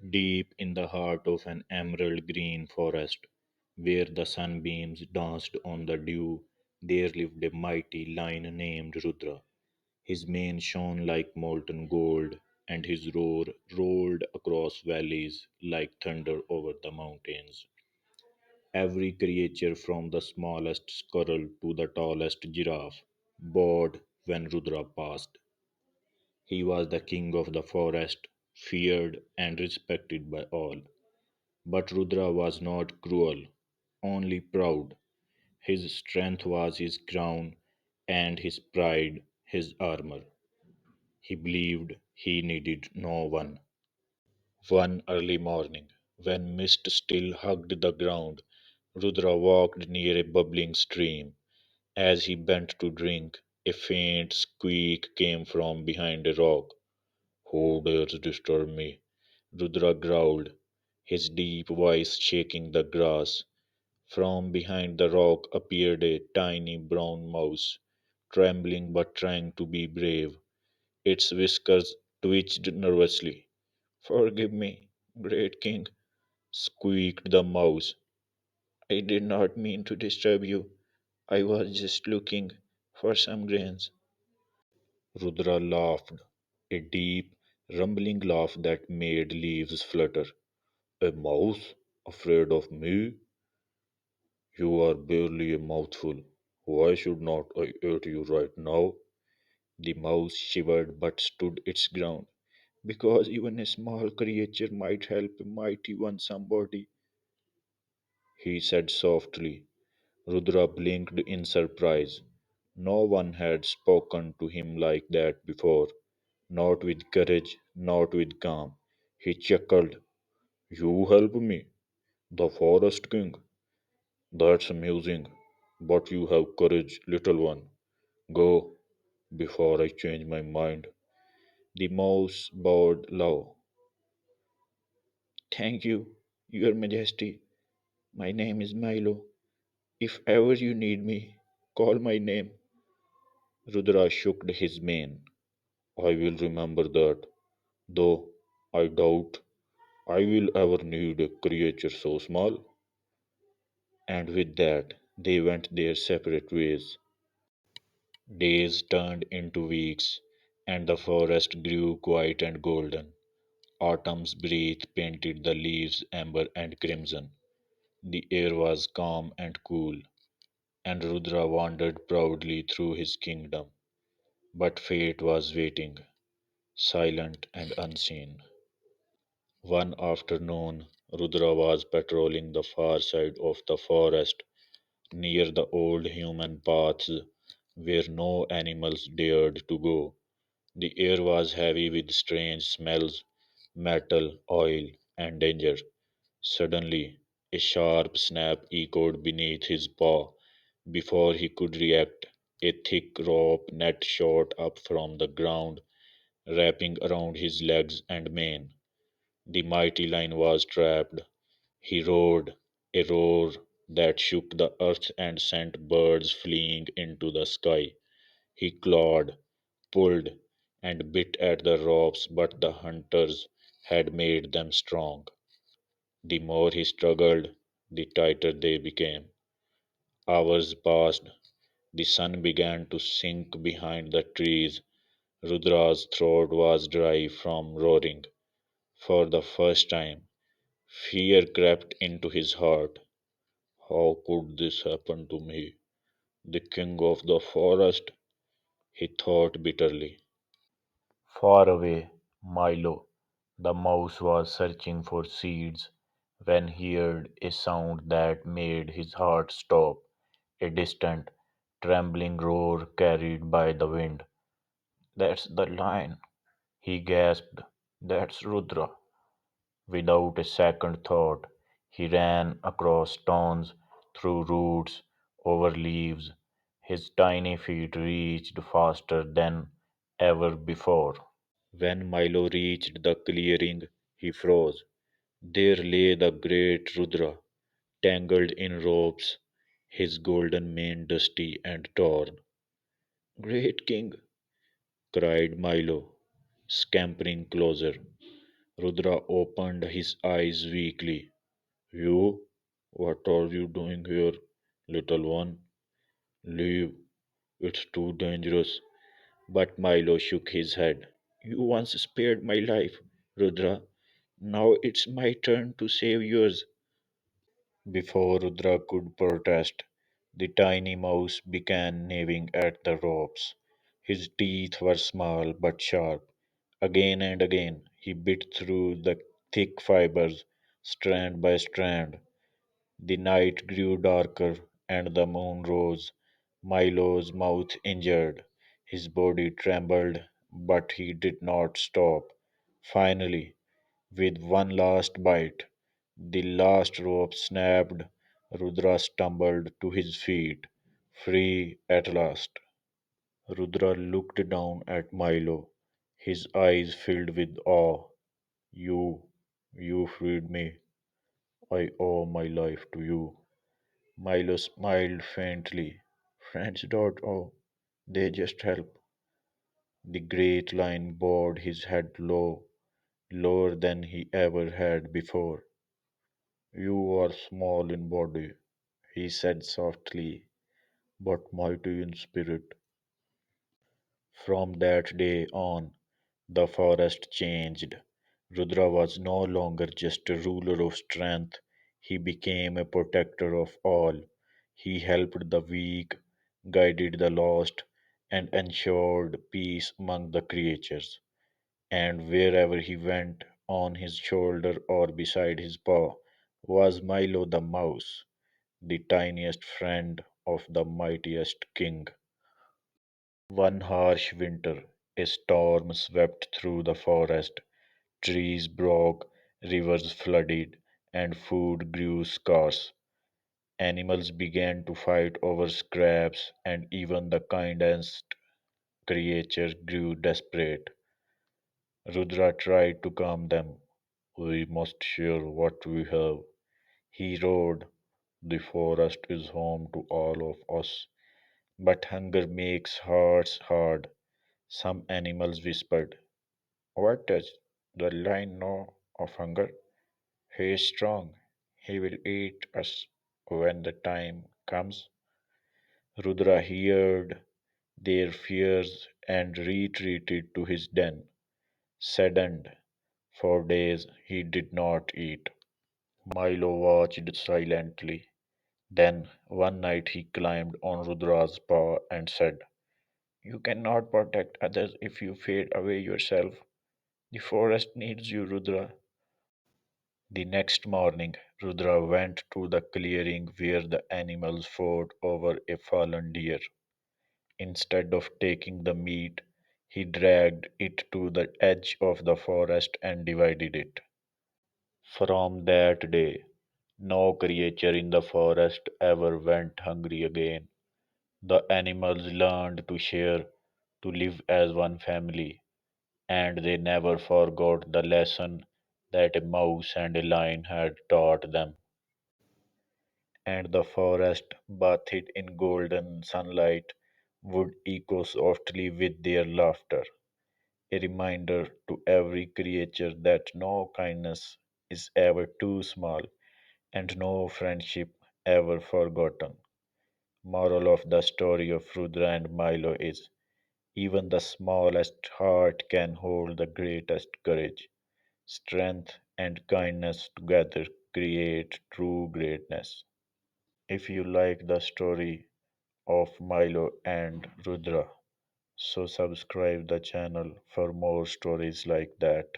Deep in the heart of an emerald green forest, where the sunbeams danced on the dew, there lived a mighty lion named Rudra. His mane shone like molten gold, and his roar rolled across valleys like thunder over the mountains. Every creature from the smallest squirrel to the tallest giraffe bowed when Rudra passed. He was the king of the forest, feared and respected by all. But Rudra was not cruel, only proud. His strength was his crown, and his pride his armor. He believed he needed no one. One early morning, when mist still hugged the ground, Rudra walked near a bubbling stream. As he bent to drink, a faint squeak came from behind a rock. Who dares disturb me? Rudra growled, his deep voice shaking the grass. From behind the rock appeared a tiny brown mouse, trembling but trying to be brave. Its whiskers twitched nervously. Forgive me, great king, squeaked the mouse. I did not mean to disturb you. I was just looking for some grains. Rudra laughed, a deep, rumbling laugh that made leaves flutter. A mouse? Afraid of me? You are barely a mouthful. Why should not I eat you right now? The mouse shivered but stood its ground. Because even a small creature might help a mighty one somebody, he said softly. Rudra blinked in surprise. No one had spoken to him like that before, not with courage, not with calm. He chuckled. You help me, the forest king. That's amusing. But you have courage, little one. Go, before I change my mind. The mouse bowed low. Thank you, Your Majesty. My name is Milo. If ever you need me, call my name. Rudra shook his mane. I will remember that, though I doubt I will ever need a creature so small. And with that, they went their separate ways. Days turned into weeks, and the forest grew quiet and golden. Autumn's breath painted the leaves amber and crimson. The air was calm and cool, and Rudra wandered proudly through his kingdom. But fate was waiting, silent and unseen. One afternoon, Rudra was patrolling the far side of the forest, near the old human paths where no animals dared to go. The air was heavy with strange smells, metal, oil, and danger. Suddenly, a sharp snap echoed beneath his paw. Before he could react, a thick rope net shot up from the ground, wrapping around his legs and mane. The mighty lion was trapped. He roared, a roar that shook the earth and sent birds fleeing into the sky. He clawed, pulled, and bit at the ropes, but the hunters had made them strong. The more he struggled, the tighter they became. Hours passed. The sun began to sink behind the trees. Rudra's throat was dry from roaring. For the first time, fear crept into his heart. How could this happen to me? The king of the forest, he thought bitterly. Far away, Milo, the mouse was searching for seeds when he heard a sound that made his heart stop, a distant, trembling roar carried by the wind. That's the lion, he gasped. That's Rudra. Without a second thought, he ran across stones, through roots, over leaves. His tiny feet reached faster than ever before. When Milo reached the clearing, he froze. There lay the great Rudra, tangled in ropes, his golden mane dusty and torn. Great king, cried Milo, scampering closer. Rudra opened his eyes weakly. You? What are you doing here, little one? Leave. It's too dangerous. But Milo shook his head. You once spared my life, Rudra. Now it's my turn to save yours. Before Rudra could protest, the tiny mouse began gnawing at the ropes. His teeth were small but sharp. Again and again he bit through the thick fibers, strand by strand. The night grew darker and the moon rose. Milo's mouth injured. His body trembled, but he did not stop. Finally, with one last bite, the last rope snapped. Rudra stumbled to his feet, free at last. Rudra looked down at Milo, his eyes filled with awe. You, you freed me. I owe my life to you. Milo smiled faintly. Friends don't owe, they just help. The great lion bowed his head low, lower than he ever had before. You are small in body, he said softly, but mighty in spirit. From that day on, the forest changed. Rudra was no longer just a ruler of strength, he became a protector of all. He helped the weak, guided the lost, and ensured peace among the creatures. And wherever he went, on his shoulder or beside his paw, was Milo the mouse, the tiniest friend of the mightiest king. One harsh winter, a storm swept through the forest. Trees broke, rivers flooded, and food grew scarce. Animals began to fight over scraps, and even the kindest creatures grew desperate. Rudra tried to calm them. We must share what we have. He roared, the forest is home to all of us. But hunger makes hearts hard. Some animals whispered, what does the lion know of hunger? He is strong. He will eat us when the time comes. Rudra heard their fears and retreated to his den. Saddened, for days he did not eat. Milo watched silently. Then one night he climbed on Rudra's paw and said, you cannot protect others if you fade away yourself. The forest needs you, Rudra. The next morning, Rudra went to the clearing where the animals fought over a fallen deer. Instead of taking the meat, he dragged it to the edge of the forest and divided it. From that day, no creature in the forest ever went hungry again. The animals learned to share, to live as one family, and they never forgot the lesson that a mouse and a lion had taught them. And the forest, bathed in golden sunlight, would echo softly with their laughter, a reminder to every creature that no kindness is ever too small and no friendship ever forgotten. Moral of the story of Rudra and Milo is even the smallest heart can hold the greatest courage. Strength and kindness together create true greatness. If you like the story of Milo and Rudra, so subscribe the channel for more stories like that.